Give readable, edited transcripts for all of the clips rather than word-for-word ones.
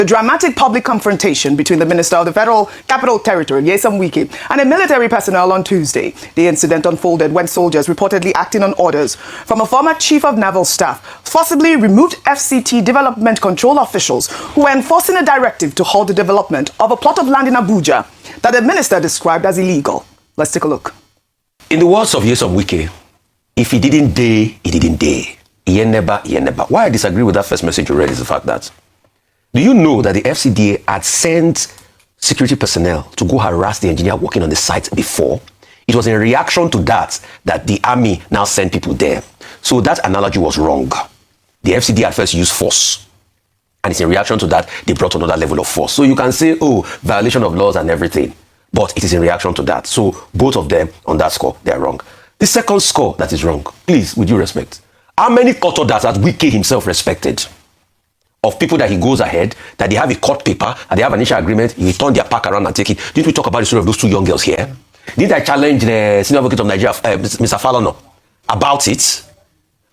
The dramatic public confrontation between the Minister of the Federal Capital Territory, Nyesom Wike, and a military personnel on Tuesday. The incident unfolded when soldiers reportedly acting on orders from a former Chief of Naval Staff forcibly removed FCT development control officials who were enforcing a directive to halt the development of a plot of land in Abuja that the minister described as illegal. Let's take a look. In the words of Nyesom Wike, if he didn't dare, he didn't dare. He never. Why I disagree with that first message you read is the fact that, do you know that the FCDA had sent security personnel to go harass the engineer working on the site before? It was in reaction to that the army now sent people there. So that analogy was wrong. The FCDA at first used force. And it's in reaction to that, they brought another level of force. So you can say, oh, violation of laws and everything. But it is in reaction to that. So both of them, on that score, they are wrong. The second score that is wrong, please, with due respect, how many court orders has Wike himself respected? Of people that he goes ahead, that they have a court paper, and they have an initial agreement, he return their pack around and take it. Didn't we talk about the story of those two young girls here? Didn't I challenge the senior advocate of Nigeria, Mr. Falono, about it?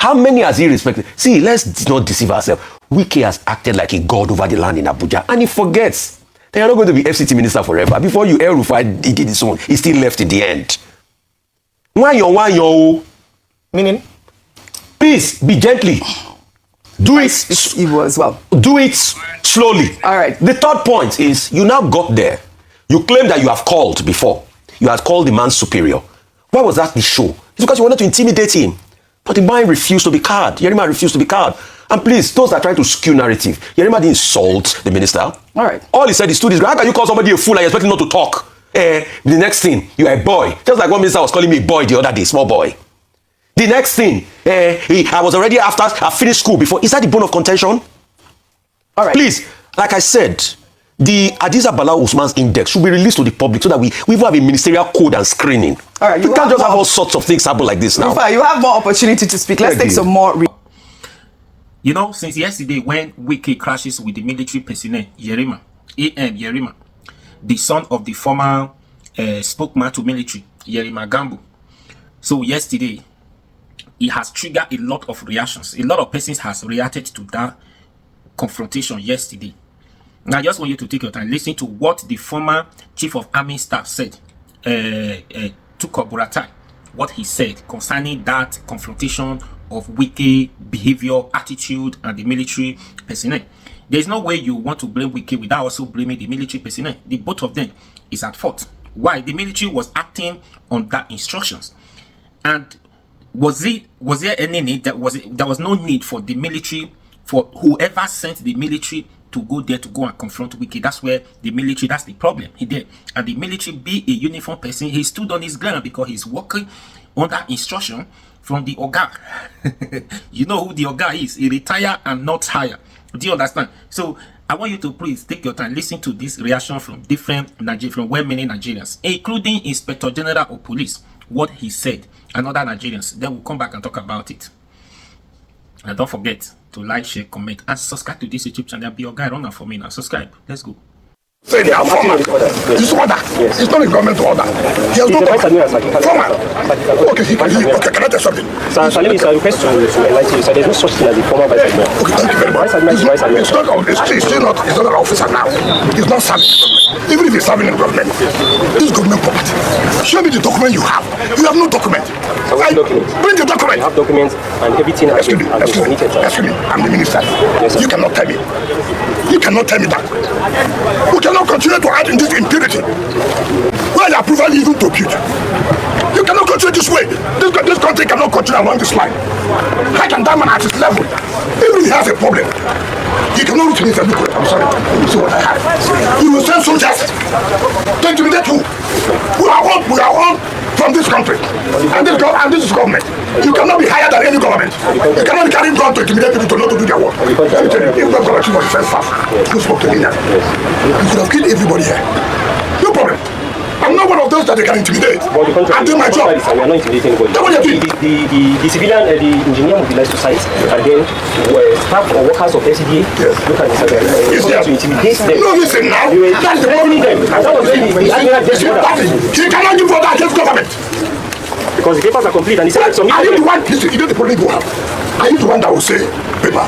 How many has he respected? See, let's not deceive ourselves. Wike has acted like a god over the land in Abuja, and he forgets that you're not going to be FCT minister forever. Before you El-Rufai he did his own, he still left in the end. Why yo? Meaning? Please, be gently. Do it. It's evil as well. Do it slowly. All right. The third point is, you now got there. You claim that you have called before. You had called the man superior. Why was that the show? It's because you wanted to intimidate him. But the man refused to be cowed. Yerima refused to be cowed. And please, those that are trying to skew narrative, Yerima didn't insult the minister. All right. All he said is, how can you call somebody a fool and you expect him not to talk? The next thing, you are a boy. Just like one minister was calling me a boy the other day, small boy. The next thing, I was already after I finished school before. Is that the bone of contention? All right. Please, like I said, the Hadiza Bala Usman's index should be released to the public so that we even have a ministerial code and screening. All right. You can't just have all sorts of things happen like this now. You have more opportunity to speak. Let's take some more. You know, since yesterday when Wike crashes with the military personnel, Yerima, the son of the former spokesman to military, Yerima Gambo. So yesterday, it has triggered a lot of reactions. A lot of persons has reacted to that confrontation yesterday. Now, I just want you to take your time, listen to what the former Chief of Army Staff said, Tukur Buratai, what he said concerning that confrontation of Wike behavior, attitude, and the military personnel. There is no way you want to blame Wike without also blaming the military personnel. The both of them is at fault. Why? The military was acting on that instructions, and was there any need? There was no need for the military, for whoever sent the military to go there to go and confront Wike. That's where the military, that's the problem. He did. And the military, be a uniform person, he stood on his ground because he's working under instruction from the Oga. You know who the Oga is. He retire and not hire. Do you understand? So I want you to please take your time, listen to this reaction from from well-meaning Nigerians, including Inspector General of Police, what he said, and other Nigerians. Then we'll come back and talk about it. And don't forget to like, share, comment, and subscribe to this YouTube channel. Be your guy, run for me now. Subscribe. Let's go. Say they are formal. It's order. Yes. It's not a government order. He has no formal. Okay, can I tell something? Sir, it's a request to enlighten you. So there's no such thing as a formal vice admiral. Okay, thank you very much. It's not an officer now. He's not serving the government. Even if he's serving the government, this is government property. Show me the document you have. You have no document. So what document? Bring the document. I have documents and everything has been submitted. Excuse me, I'm the minister. Yes, you cannot tell me. You cannot tell me that. We cannot continue to add in this impunity. Where the approval even to build. You cannot continue this way. This country cannot continue along this line. How can that man at his level, even if he has a problem, he cannot reach me and say, look, I'm sorry, see what I have. You will send soldiers to intimidate you. We are all from this country. And this is government. You cannot be higher than any government. You cannot carry gun to intimidate people to not to do their work. Let me tell you, if God was the first staff, who spoke to me now, you could have killed everybody here. No problem. I'm not one of those that they can intimidate. I do my job. We are not intimidating anybody. That's what you're doing. The civilian, the engineer mobilized to site, and then staff or workers of SCDA look at this to intimidate them. No, listen now. That's the problem. And that was the admiral just ordered. He cannot give order against government. Because the papers are complete and he said some. Are you the one? Listen, you know the problem you have. Are you the one that will say, paper.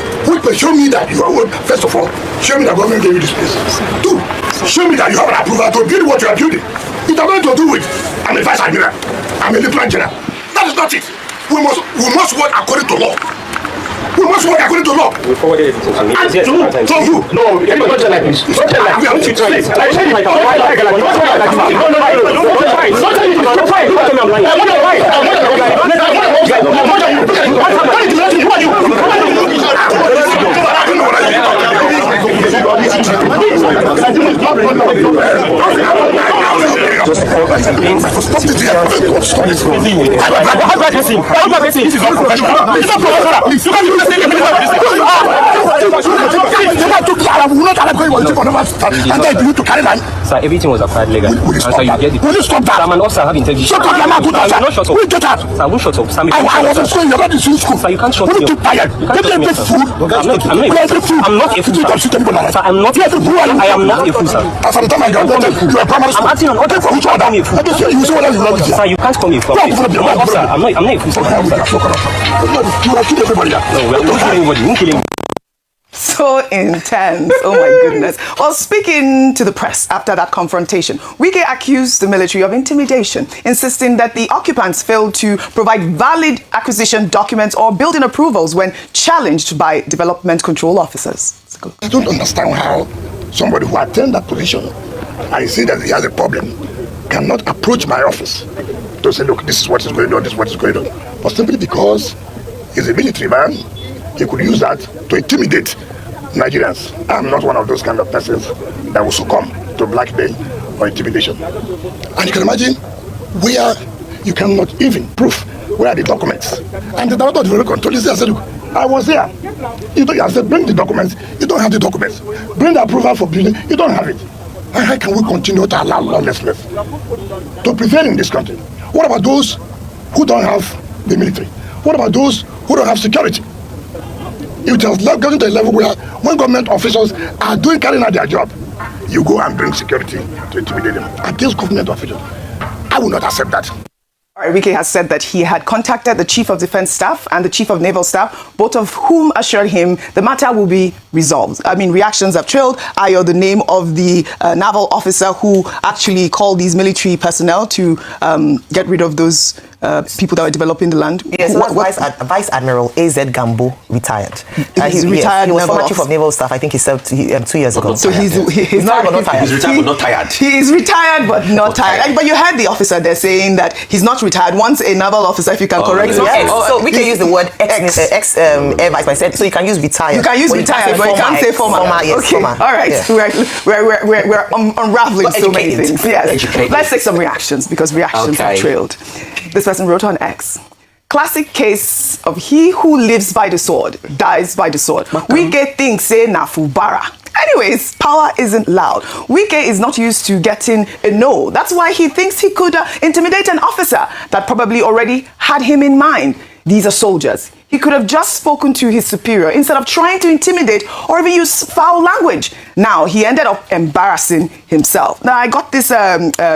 Show me that you are, first of all, show me that government gave you this place. 2, show me that you have an approval to build what you are building. It has nothing to do with, I'm a vice admiral, I'm a lieutenant general. That is not it. We must work according to law. We must work according to law. We forwarded it to me. Yes, to you. No, don't tell like this. Don't tell like this. Sir, everything was applied legally. And sir, you get it. Will you stop that? I'm an officer, I have integrity. Shut up, you're not good officer. Not shut up. Will you get up? Sir, I won't shut up. Sir, I was in school, you're not in school. Sir, you can't shut me Will you up. keep quiet? You can't shut me up, sir. fool. I'm not a fool, sir. Sir, I'm not a fool. I am not a fool, sir. As I'm telling you, you're a primary school. I'm acting on order for which order? You say whether you love it. Sir, you can't call me a fool. I'm an officer. I'm not a fool, sir. You are killing everybody. No, we are not killing anybody. We're killing. So intense. Oh my goodness. Well, speaking to the press after that confrontation, Wike accused the military of intimidation, insisting that the occupants failed to provide valid acquisition documents or building approvals when challenged by development control officers. I don't understand how somebody who attained that position, I see that he has a problem, cannot approach my office to say, look, this is what is going on, this is what is going on. But simply because he's a military man, he could use that to intimidate Nigerians. I'm not one of those kind of persons that will succumb to blackmail or intimidation. And you can imagine where you cannot even prove where are the documents. And the director of the control is there. I said, look, I was there. I said, bring the documents. You don't have the documents. Bring the approval for building. You don't have it. And how can we continue to allow lawlessness to prevail in this country? What about those who don't have the military? What about those who don't have security? It has gotten to a level where when government officials are carrying out their job, you go and bring security to intimidate them. Against government officials, I will not accept that. Wike has said that he had contacted the Chief of Defense Staff and the Chief of Naval Staff, both of whom assured him the matter will be resolved. I mean, reactions have trailed. I heard the name of the naval officer who actually called these military personnel to get rid of those people that were developing the land. Yes, Vice Admiral A.Z. Gambo retired. He's retired. He was former Chief of Naval Staff. I think he served 2 years ago. So he's not tired. He's retired but not tired. He is retired but not tired. But you heard the officer there saying that he's not retired. Once a naval officer, if you can correct me. Yes. So we can use the word ex Air Vice President. So you can use retired. You can use retired, but you can't say former. Yes, okay. Former. All right. Yeah. We're unraveling so many things. Yes. Let's take some reactions because reactions have trailed. This person wrote on X. Classic case of he who lives by the sword dies by the sword. Wike thinks say na fubara. Anyways, power isn't loud. Wike is not used to getting a no. That's why he thinks he could intimidate an officer that probably already had him in mind. These are soldiers. He could have just spoken to his superior instead of trying to intimidate or even use foul language. Now, he ended up embarrassing himself. Now, I got this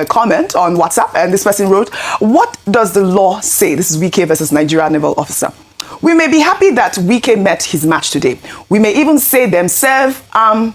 comment on WhatsApp, and this person wrote, what does the law say? This is Wike versus Nigeria naval officer. We may be happy that Wike met his match today. We may even say them serve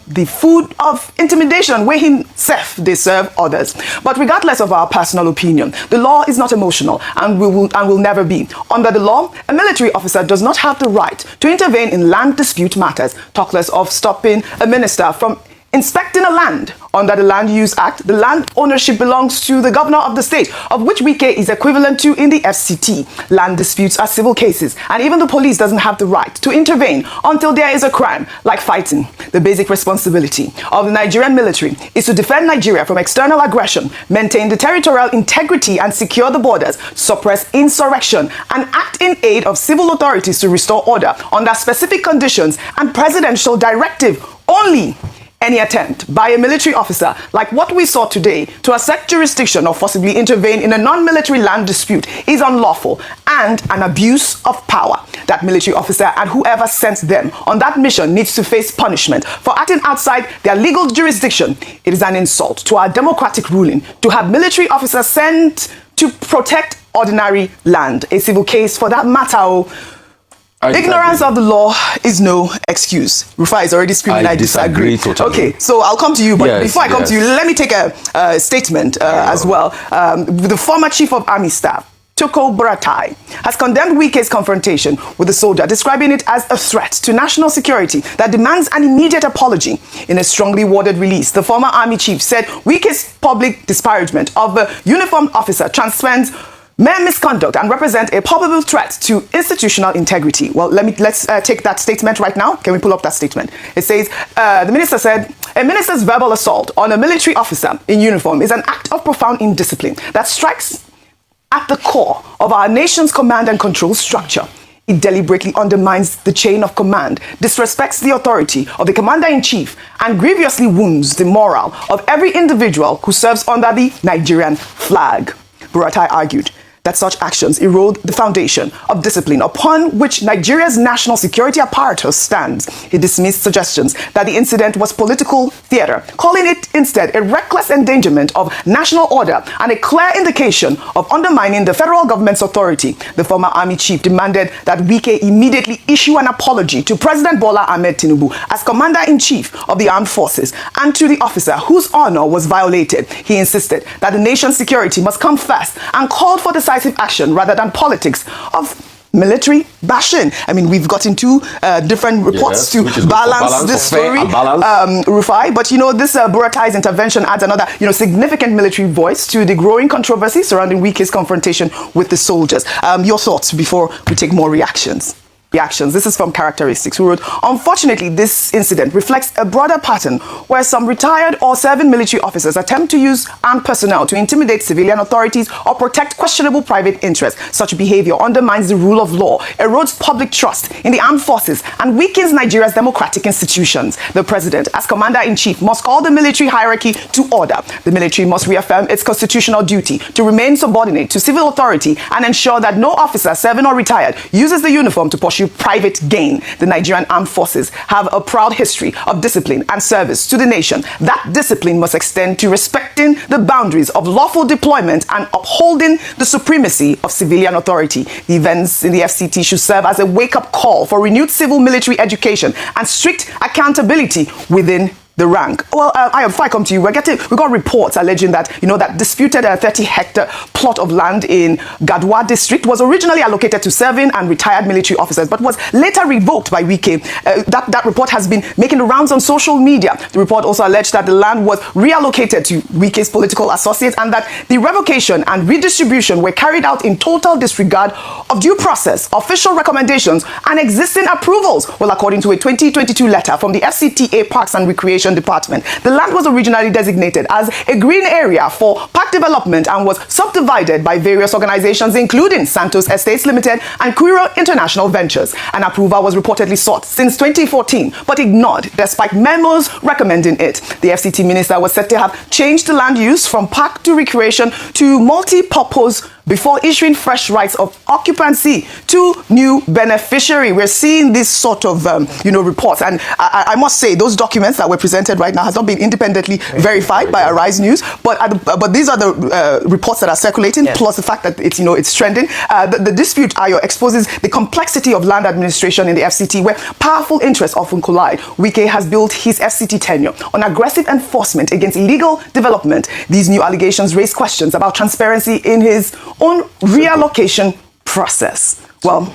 the food of intimidation where himself they serve others. But regardless of our personal opinion, the law is not emotional and will never be. Under the law, a military officer does not have the right to intervene in land dispute matters, talk less of stopping a minister from inspecting a land. Under the Land Use Act, the land ownership belongs to the governor of the state, of which Wike is equivalent to in the FCT. Land disputes are civil cases, and even the police doesn't have the right to intervene until there is a crime, like fighting. The basic responsibility of the Nigerian military is to defend Nigeria from external aggression, maintain the territorial integrity and secure the borders, suppress insurrection, and act in aid of civil authorities to restore order under specific conditions and presidential directive only. Any attempt by a military officer, like what we saw today, to assert jurisdiction or forcibly intervene in a non-military land dispute is unlawful and an abuse of power. That military officer and whoever sent them on that mission needs to face punishment for acting outside their legal jurisdiction. It is an insult to our democratic ruling to have military officers sent to protect ordinary land. A civil case for that matter Ignorance of the law is no excuse. Rufai is already screaming, I disagree. Totally. Okay, so I'll come to you, but before I come to you, let me take a statement as well. The former Chief of Army Staff, Toko Buratai, has condemned Wike's confrontation with the soldier, describing it as a threat to national security that demands an immediate apology. In a strongly worded release, the former army chief said Wike's public disparagement of a uniformed officer transcends mere misconduct and represent a probable threat to institutional integrity. Well, let's take that statement right now. Can we pull up that statement? It says, the minister said, a minister's verbal assault on a military officer in uniform is an act of profound indiscipline that strikes at the core of our nation's command and control structure. It deliberately undermines the chain of command, disrespects the authority of the commander-in-chief, and grievously wounds the morale of every individual who serves under the Nigerian flag. Buratai argued that such actions erode the foundation of discipline upon which Nigeria's national security apparatus stands. He dismissed suggestions that the incident was political theater, calling it instead a reckless endangerment of national order and a clear indication of undermining the federal government's authority. The former army chief demanded that Wike immediately issue an apology to President Bola Ahmed Tinubu as commander-in-chief of the armed forces and to the officer whose honor was violated. He insisted that the nation's security must come first and called for decisive action rather than politics of military bashing. I mean, we've gotten two different reports to balance this story, Rufai. But, this Buratai's intervention adds another, significant military voice to the growing controversy surrounding Wike's confrontation with the soldiers. Your thoughts before we take more reactions. This is from Characteristics, who wrote, unfortunately, this incident reflects a broader pattern where some retired or serving military officers attempt to use armed personnel to intimidate civilian authorities or protect questionable private interests. Such behavior undermines the rule of law, erodes public trust in the armed forces, and weakens Nigeria's democratic institutions. The president, as commander-in-chief, must call the military hierarchy to order. The military must reaffirm its constitutional duty to remain subordinate to civil authority and ensure that no officer, serving or retired, uses the uniform to pursue private gain. The Nigerian armed forces have a proud history of discipline and service to the nation. That discipline must extend to respecting the boundaries of lawful deployment and upholding the supremacy of civilian authority. The events in the FCT should serve as a wake-up call for renewed civil military education and strict accountability within the rank. Well, if I come to you, we got reports alleging that, that disputed 30-hectare plot of land in Gadwa district was originally allocated to serving and retired military officers, but was later revoked by Wike. That report has been making the rounds on social media. The report also alleged that the land was reallocated to Wike's political associates and that the revocation and redistribution were carried out in total disregard of due process, official recommendations, and existing approvals. Well, according to a 2022 letter from the FCTA Parks and Recreation Department, the land was originally designated as a green area for park development and was subdivided by various organizations, including Santos Estates Limited and Quiro International Ventures. An approval was reportedly sought since 2014, but ignored despite memos recommending it. The FCT minister was said to have changed the land use from park to recreation to multi-purpose before issuing fresh rights of occupancy to new beneficiary. We're seeing this sort of, reports. And I must say, those documents that were presented right now has not been independently verified by Arise News. But these are the reports that are circulating, plus the fact that it's trending. The dispute, Ayo, exposes the complexity of land administration in the FCT, where powerful interests often collide. Wike has built his FCT tenure on aggressive enforcement against illegal development. These new allegations raise questions about transparency in his own reallocation process. Well,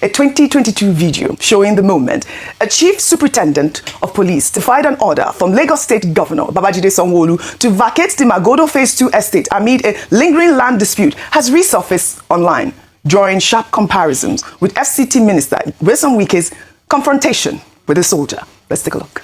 a 2022 video showing the moment a chief superintendent of police defied an order from Lagos State Governor Babajide Sanwo-Olu to vacate the Magodo Phase 2 estate amid a lingering land dispute has resurfaced online, drawing sharp comparisons with FCT Minister Nyesom Wike's confrontation with a soldier. Let's take a look.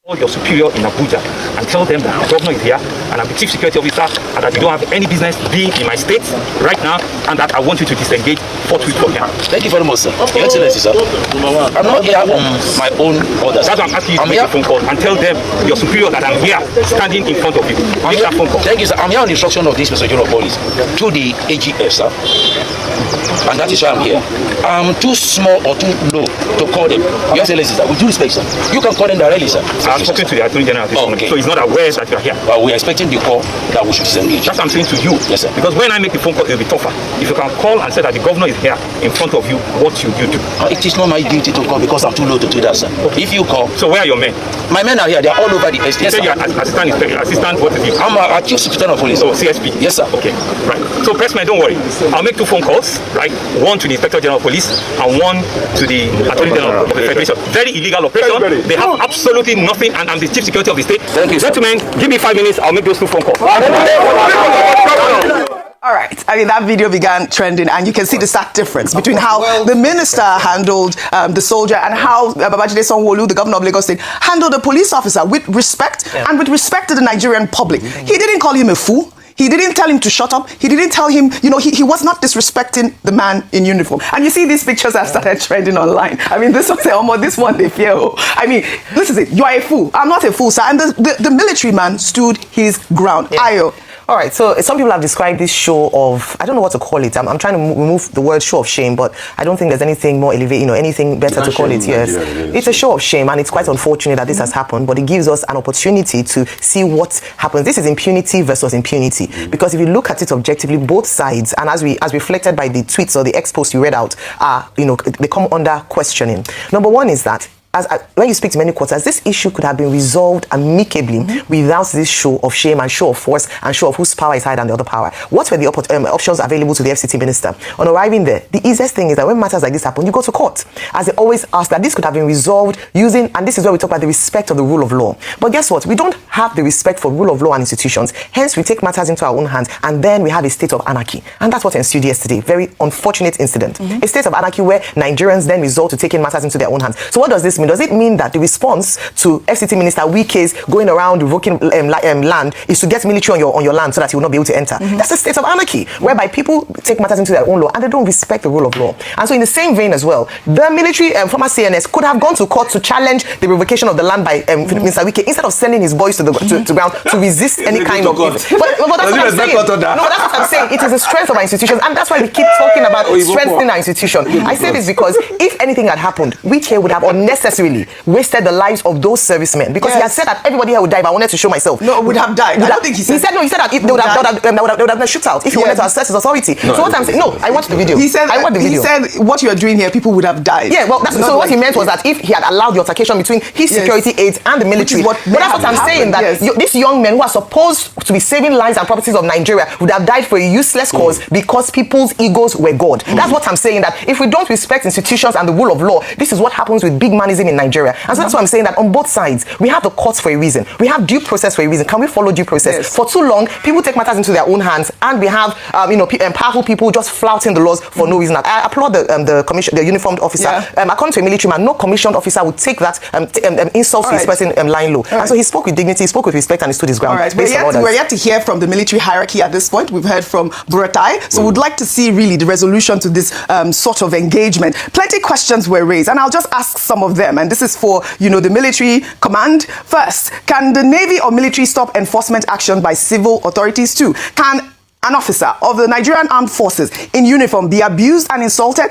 Call your superior in Abuja and tell them that the governor is here and I'm the chief security officer and that you don't have any business being in my state right now and that I want you to disengage forthwith from here. Thank you very much, sir. Your Excellency, sir. I'm not here on my own orders. That's why I'm asking you to make a phone call and tell them, your superior, that I'm here standing in front of you. Make that phone call. Thank you, sir. I'm here on the instruction of this Mr. General Police to the AGF, sir. And that is why I'm here. I'm too small or too low to call them. Your Excellency, sir, with due respect, sir. You can call them directly, sir. I've spoken to the Attorney General this morning, Okay. so he's not aware that you are here. Well, we're expecting the call that we should disengage. That's what I'm saying to you. Yes, sir. Because when I make the phone call, it'll be tougher. If you can call and say that the governor is here in front of you, what you do? It is not my duty to call because I'm too low to do that, sir. If you call, So where are your men? my men are here. They are all over the estate. You Yes, say sir. you're assistant, what is it? I'm a chief superintendent of police. So CSP? Yes, sir. Okay, right. So pressman, don't worry. I'll make 2 phone calls, right? One to the Inspector General of Police and one to the Attorney General of the Federation. Very illegal operation. They have absolutely nothing, and I'm the Chief Security of the state. Thank you, sir. Gentlemen, give me 5 minutes. I'll make those 2 phone calls. All right. I mean, that video began trending, and you can see the stark difference between how the minister handled the soldier and how Babajide Sanwo-Olu, the governor of Lagos State, handled a police officer with respect and with respect to the Nigerian public. He didn't call him a fool. He didn't tell him to shut up. He didn't tell him, he was not disrespecting the man in uniform. And you see these pictures have started trending online. I mean, this one they fear. I mean, this is it. You are a fool. I'm not a fool, sir. And the military man stood his ground. Yeah. Ayo. All right, so some people have described this show of, I don't know what to call it. I'm trying to remove the word show of shame, but I don't think there's anything more elevated, anything better to call it. Yes, it's a show of shame, and it's quite unfortunate that this has happened, but it gives us an opportunity to see what happens. This is impunity versus impunity, because if you look at it objectively, both sides, and as reflected by the tweets or the ex-posts you read out, are, they come under questioning. Number one is that when you speak to many quarters, this issue could have been resolved amicably without this show of shame and show of force and show of whose power is higher than the other power. What were the options available to the FCT minister? On arriving there, the easiest thing is that when matters like this happen, you go to court. As they always ask, that this could have been resolved using, and this is where we talk about the respect of the rule of law. But guess what? We don't have the respect for rule of law and institutions. Hence, we take matters into our own hands, and then we have a state of anarchy. And that's what ensued yesterday. Very unfortunate incident. A state of anarchy where Nigerians then resort to taking matters into their own hands. So what does this mean? Does it mean that the response to FCT Minister Wike's going around revoking land is to get military on your land so that he will not be able to enter? That's a state of anarchy, whereby people take matters into their own law and they don't respect the rule of law. And so in the same vein as well, the military former CNS could have gone to court to challenge the revocation of the land by Minister Wike instead of sending his boys to ground to resist any kind of... But that's what I'm saying. No, that's what I'm saying. It is the strength of our institutions, and that's why we keep talking about strengthening our institution. I say this because if anything had happened, Wike would have unnecessarily wasted the lives of those servicemen, because he has said that everybody here would die if I wanted to show myself. No, would have died. I don't think he said. He said that if they would have been a shootout if he wanted to assess his authority. So what I'm saying, I watched the video. He said, I watched the video. He said, what you're doing here, people would have died. Yeah, well, so what he meant was that if he had allowed the altercation between his security aides and the military, but that's what I'm saying, that these young men who are supposed to be saving lives and properties of Nigeria would have died for a useless cause because people's egos were God. That's what I'm saying, that if we don't respect institutions and the rule of law, this is what happens with big manism in Nigeria. And so that's why I'm saying that on both sides, we have the courts for a reason. We have due process for a reason. Can we follow due process? Yes. For too long, people take matters into their own hands, and we have powerful people just flouting the laws for no reason. I applaud the commission, the uniformed officer. According to a military man, no commissioned officer would take that insult to his person lying low. And so he spoke with dignity, he spoke with respect, and he stood his ground. All right, we're yet to hear from the military hierarchy at this point. We've heard from Buratai, so we'd like to see really the resolution to this sort of engagement. Plenty of questions were raised, and I'll just ask some of them. And this is for the military command. First, can the Navy or military stop enforcement action by civil authorities too? Can an officer of the Nigerian Armed Forces in uniform be abused and insulted?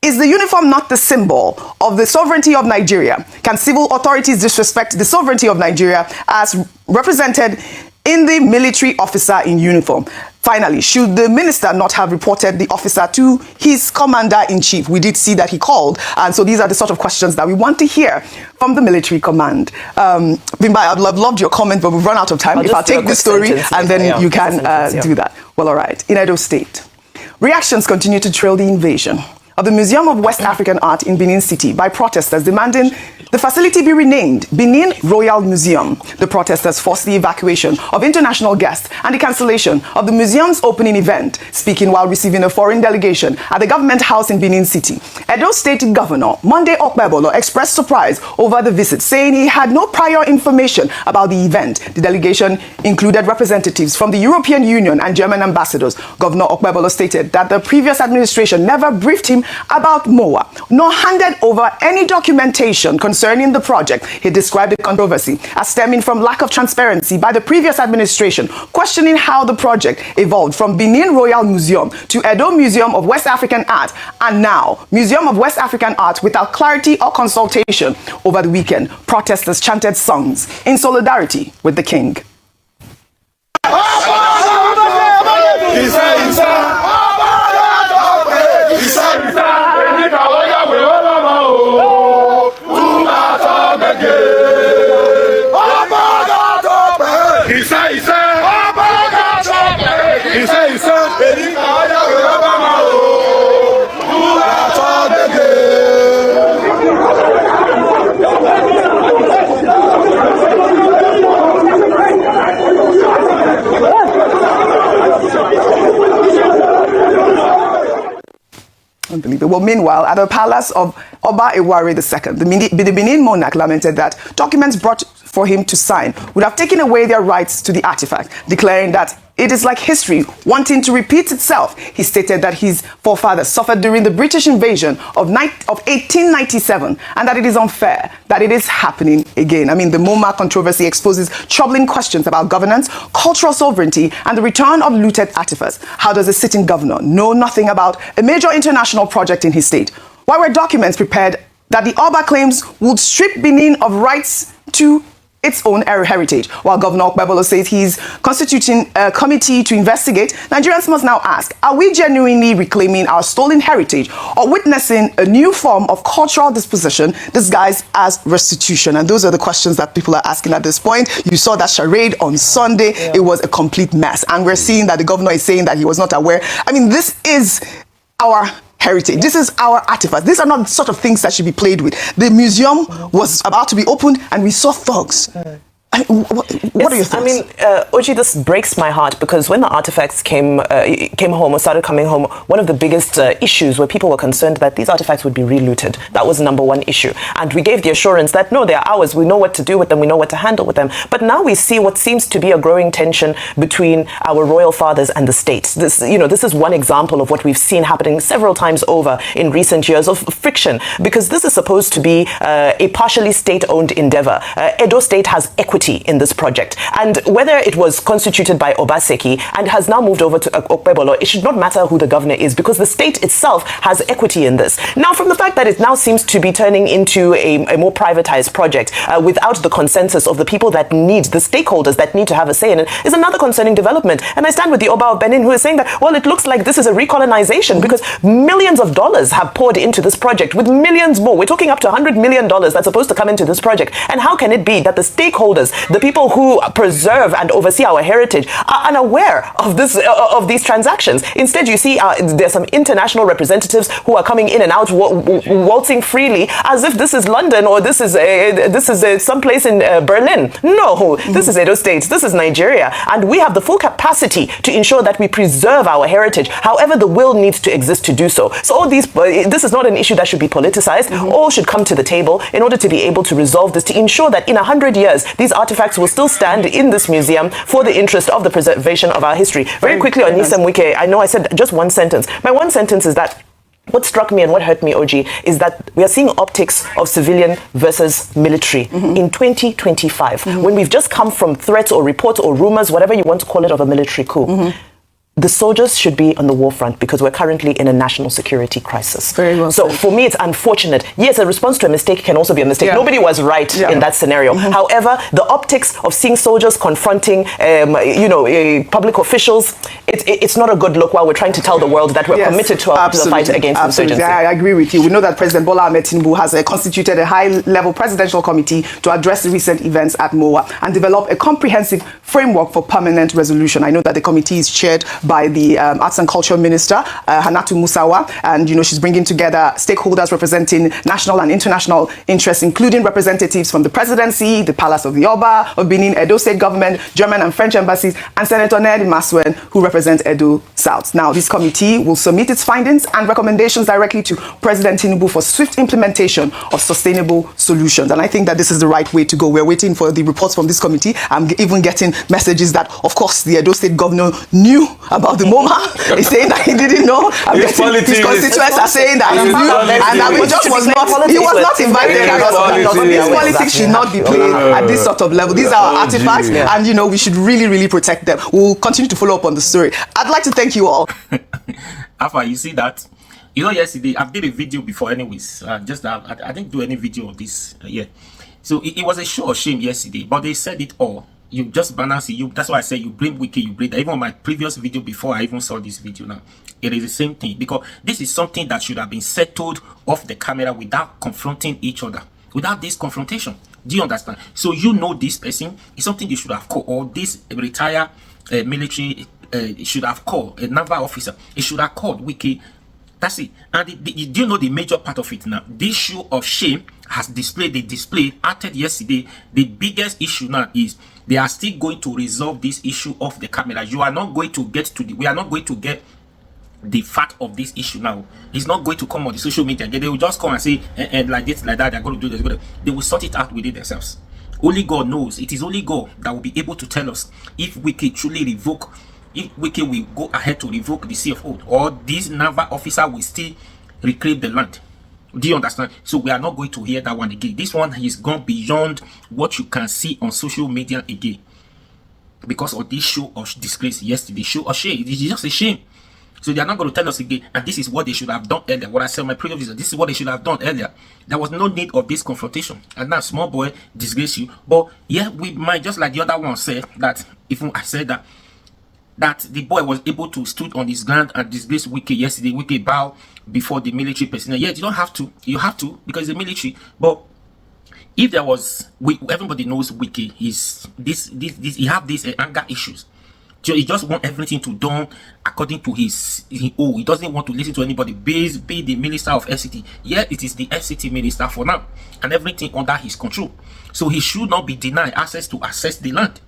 Is the uniform not the symbol of the sovereignty of Nigeria? Can civil authorities disrespect the sovereignty of Nigeria as represented in the military officer in uniform? Finally, should the minister not have reported the officer to his commander-in-chief? We did see that he called, and so these are the sort of questions that we want to hear from the military command. Bimba, I'd loved your comment, but we've run out of time. If I'll take the story, and then you can do that. Well, all right. In Edo State, reactions continue to trail the invasion of the Museum of West African Art in Benin City by protesters demanding the facility be renamed Benin Royal Museum. The protesters forced the evacuation of international guests and the cancellation of the museum's opening event. Speaking while receiving a foreign delegation at the government house in Benin City, Edo State Governor Monday Okpebolo expressed surprise over the visit, saying he had no prior information about the event. The delegation included representatives from the European Union and German ambassadors. Governor Okpebolo stated that the previous administration never briefed him about MOA, nor handed over any documentation concerning the project. He described the controversy as stemming from lack of transparency by the previous administration, questioning how the project evolved from Benin Royal Museum to Edo Museum of West African Art, and now Museum of West African Art without clarity or consultation. Over the weekend, protesters chanted songs in solidarity with the king. Unbelievable. Well, meanwhile, at the palace of Oba Eware II, the Benin monarch lamented that documents brought for him to sign would have taken away their rights to the artifact, declaring that it is like history wanting to repeat itself. He stated that his forefathers suffered during the British invasion of 1897 and that it is unfair that it is happening again. I mean, the MOMA controversy exposes troubling questions about governance, cultural sovereignty, and the return of looted artifacts. How does a sitting governor know nothing about a major international project in his state? Why were documents prepared that the Oba claims would strip Benin of rights to its own heritage? While Governor Okpebolo says he's constituting a committee to investigate, Nigerians must now ask, are we genuinely reclaiming our stolen heritage or witnessing a new form of cultural disposition disguised as restitution? And those are the questions that people are asking at this point. You saw that charade on Sunday. Yeah. It was a complete mess. And we're seeing that the governor is saying that he was not aware. I mean, this is our heritage. This is our artifacts. These are not sort of things that should be played with. The museum was about to be opened and we saw thugs. I mean, what are your thoughts? I mean, Oji, this breaks my heart because when the artifacts came home or started coming home, one of the biggest issues where people were concerned that these artifacts would be relooted. That was number one issue. And we gave the assurance that, no, they are ours. We know what to do with them. We know what to handle with them. But now we see what seems to be a growing tension between our royal fathers and the state. This is one example of what we've seen happening several times over in recent years of friction, because this is supposed to be a partially state-owned endeavor. Edo State has equity in this project, and whether it was constituted by Obaseki and has now moved over to Okpebolo, it should not matter who the governor is because the state itself has equity in this. Now, from the fact that it now seems to be turning into a more privatized project without the consensus of the people that need, the stakeholders that need to have a say in it, is another concerning development. And I stand with the Oba of Benin, who is saying that, well, it looks like this is a recolonization because millions of dollars have poured into this project, with millions more. We're talking up to $100 million that's supposed to come into this project. And how can it be that the stakeholders, the people who preserve and oversee our heritage, are unaware of these transactions? Instead, you see there's some international representatives who are coming in and out, waltzing freely, as if this is London or this is someplace in Berlin. No, this is Edo State. This is Nigeria, and we have the full capacity to ensure that we preserve our heritage. However, the will needs to exist to do so. So all these, this is not an issue that should be politicized. All should come to the table in order to be able to resolve this, to ensure that in 100 years, these artifacts will still stand in this museum for the interest of the preservation of our history. Very quickly on Nyesom Wike, I know I said just one sentence. My one sentence is that what struck me and what hurt me, Oji, is that we are seeing optics of civilian versus military in 2025, when we've just come from threats or reports or rumors, whatever you want to call it, of a military coup. The soldiers should be on the war front because we're currently in a national security crisis. Very well said. For me, it's unfortunate. Yes, a response to a mistake can also be a mistake. Yeah. Nobody was right in that scenario. However, the optics of seeing soldiers confronting, public officials, it's not a good look while we're trying to tell the world that we're committed to the fight against insurgency. I agree with you. We know that President Bola Ahmed Tinubu has constituted a high-level presidential committee to address the recent events at MOA and develop a comprehensive framework for permanent resolution. I know that the committee is chaired by the Arts and Culture Minister, Hannatu Musawa, and she's bringing together stakeholders representing national and international interests, including representatives from the presidency, the Palace of the Oba of Benin, Edo State government, German and French embassies, and Senator Ned Maswen, who represents Edo South. Now, this committee will submit its findings and recommendations directly to President Tinubu for swift implementation of sustainable solutions. And I think that this is the right way to go. We're waiting for the reports from this committee. I'm even getting messages that, of course, the Edo State governor knew about the MoMA. He's saying that he didn't know. His constituents are saying that he knew, and that he was not invited. These politics should not be played at this sort of level. These are artifacts, and we should really protect them. We'll continue to follow up on the story. I'd like to thank you all. Alpha, you see that? Yesterday I did a video before, anyways. I didn't do any video of this. So it was a show of shame yesterday, but they said it all. You just balance it. That's why I say you bring Wike, you bring that. Even on my previous video before I even saw this video now, it is the same thing, because this is something that should have been settled off the camera without confronting each other, without this confrontation. Do you understand? So this person is something you should have called, or this retired military should have called a naval officer. It should have called Wike. That's it. And do you know the major part of it now? This show of shame has acted yesterday. The biggest issue now is they are still going to resolve this issue off the camera. We are not going to get the fact of this issue now. It's not going to come on the social media. They will just come and say, and like this, like that, they're going to do this. They will sort it out within themselves. Only God knows. It is only God that will be able to tell us if Wike truly revoke, if Wike will go ahead to revoke the Sea of Oath, or this naval officer will still reclaim the land. Do you understand? So we are not going to hear that one again. This one has gone beyond what you can see on social media again, because of this show of disgrace yesterday. Show of shame. It is just a shame. So they are not going to tell us again, and this is what they should have done earlier. What I said in my previous video, this is what they should have done earlier. There was no need of this confrontation, and now small boy disgrace you. But yeah, we might, just like the other one said, that even I said that the boy was able to stood on his ground and disgrace Wike yesterday. Wike bow before the military personnel. Yeah, you don't have to. You have to, because it's the military. But if there was, everybody knows Wike is he have these anger issues. So he just wants everything to done according to his he doesn't want to listen to anybody. Be the minister of FCT. Yeah, it is the FCT minister for now, and everything under his control. So he should not be denied access to access the land.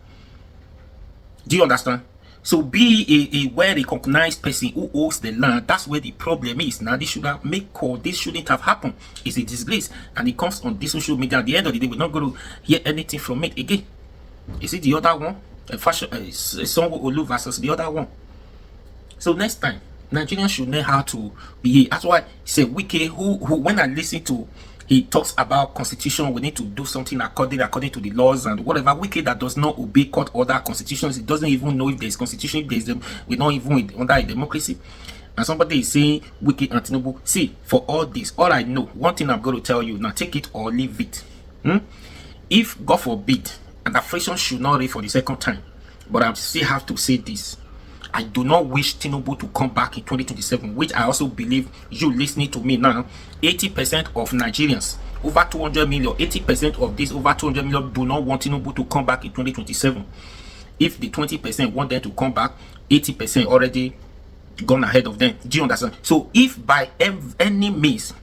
Do you understand? So be a well-recognized person who owns the land. That's where the problem is. Now this should have made call. This shouldn't have happened. It's a disgrace, and it comes on this social media. At the end of the day, we're not going to hear anything from it again. Is it the other one? Song Olu versus the other one. So next time, Nigerians should know how to behave. That's why say Wike, who when I listen to, he talks about constitution, we need to do something according to the laws and whatever. Wike that does not obey court order constitutions, he doesn't even know if there is constitution, if there is them, we're not even under a democracy. And somebody is saying Wike and Tinubu. See, for all this, all I know, one thing I'm going to tell you now, take it or leave it. If God forbid, and the friction should not read for the second time, but I still have to say this: I do not wish Tinubu to come back in 2027, which I also believe you listening to me now, 80% of Nigerians, over 200 million, 80% of these over 200 million do not want Tinubu to come back in 2027. If the 20% want them to come back, 80% already gone ahead of them. Do you understand? So if by any means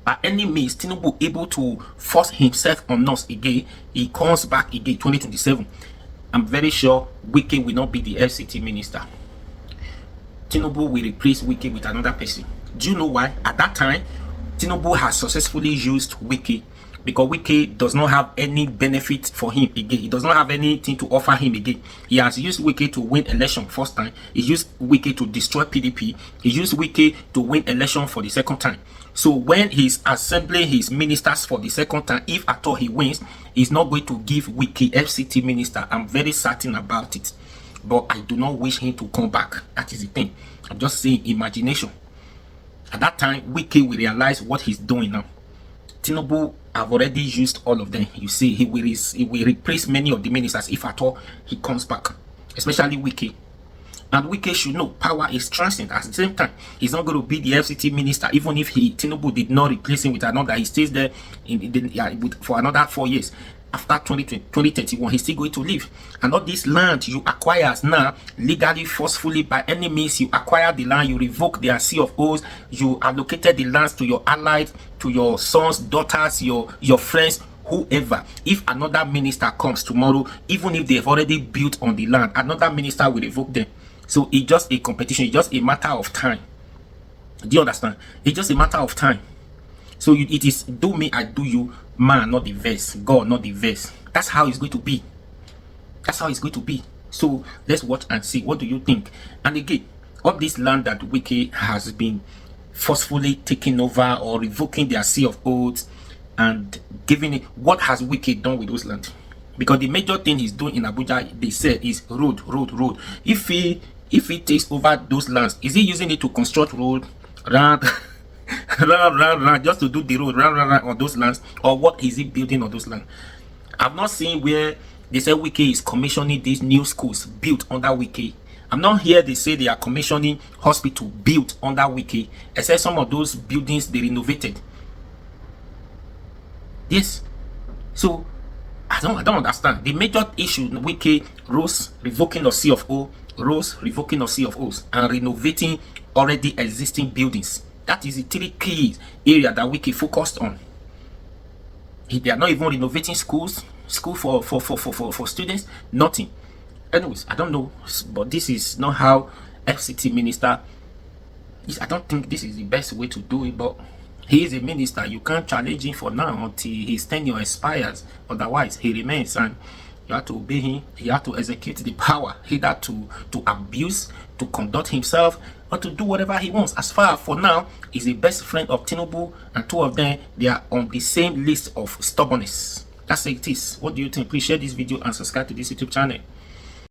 Tinubu able to force himself on us again, he comes back again 2027, I'm very sure Wike will not be the FCT minister. Tinubu will replace Wike with another person. Do you know why? At that time, Tinubu has successfully used Wike, because Wike does not have any benefit for him again. He does not have anything to offer him again. He has used Wike to win election first time. He used Wike to destroy PDP. He used Wike to win election for the second time. So when he's assembling his ministers for the second time, if at all he wins, he's not going to give Wike FCT minister. I'm very certain about it. But I do not wish him to come back. That is the thing. I'm just saying imagination. At that time, Wike will realize what he's doing now. Tinubu have already used all of them. You see, he will replace many of the ministers if at all he comes back, especially Wike. And Wike should know power is transient. At the same time, he's not going to be the FCT minister, even if Tinubu did not replace him with another. He stays there for another 4 years. After 2031, he's still going to leave. And all this land you acquire now, legally, forcefully, by any means, you acquire the land, you revoke their Sea of Oaths, you allocated the lands to your allies, to your sons, daughters, your friends, whoever. If another minister comes tomorrow, even if they've already built on the land, another minister will revoke them. So it's just a competition. It's just a matter of time. Do you understand? It's just a matter of time. So it is do me, I do you, man, not the verse. God, not the verse. That's how it's going to be. That's how it's going to be. So let's watch and see. What do you think? And again, all this land that Wike has been forcefully taking over or revoking their sea of oaths and giving it, what has Wike done with those land? Because the major thing he's doing in Abuja, they said, is road. If he takes over those lands, is he using it to construct road, run, just to do the road, run on those lands, or what is he building on those lands? I've not seen where they say Wike is commissioning these new schools built under Wike. I'm not here. They say they are commissioning hospital built under Wike, except some of those buildings they renovated. Yes, so I don't understand. The major issue Wike Rose revoking of C of O, Rose revoking of C of O's, and renovating already existing buildings. That is the three key area that Wike focused on. They are not even renovating schools for students. Nothing. Anyways, I don't know, but this is not how FCT minister is. I don't think this is the best way to do it, but he is a minister. You can't challenge him for now until his tenure expires. Otherwise, he remains, and you have to obey him. He has to execute the power, either to abuse, to conduct himself, or to do whatever he wants. As far as for now, he's the best friend of Tinubu, and two of them, they are on the same list of stubbornness. That's it is. What do you think? Please share this video and subscribe to this YouTube channel.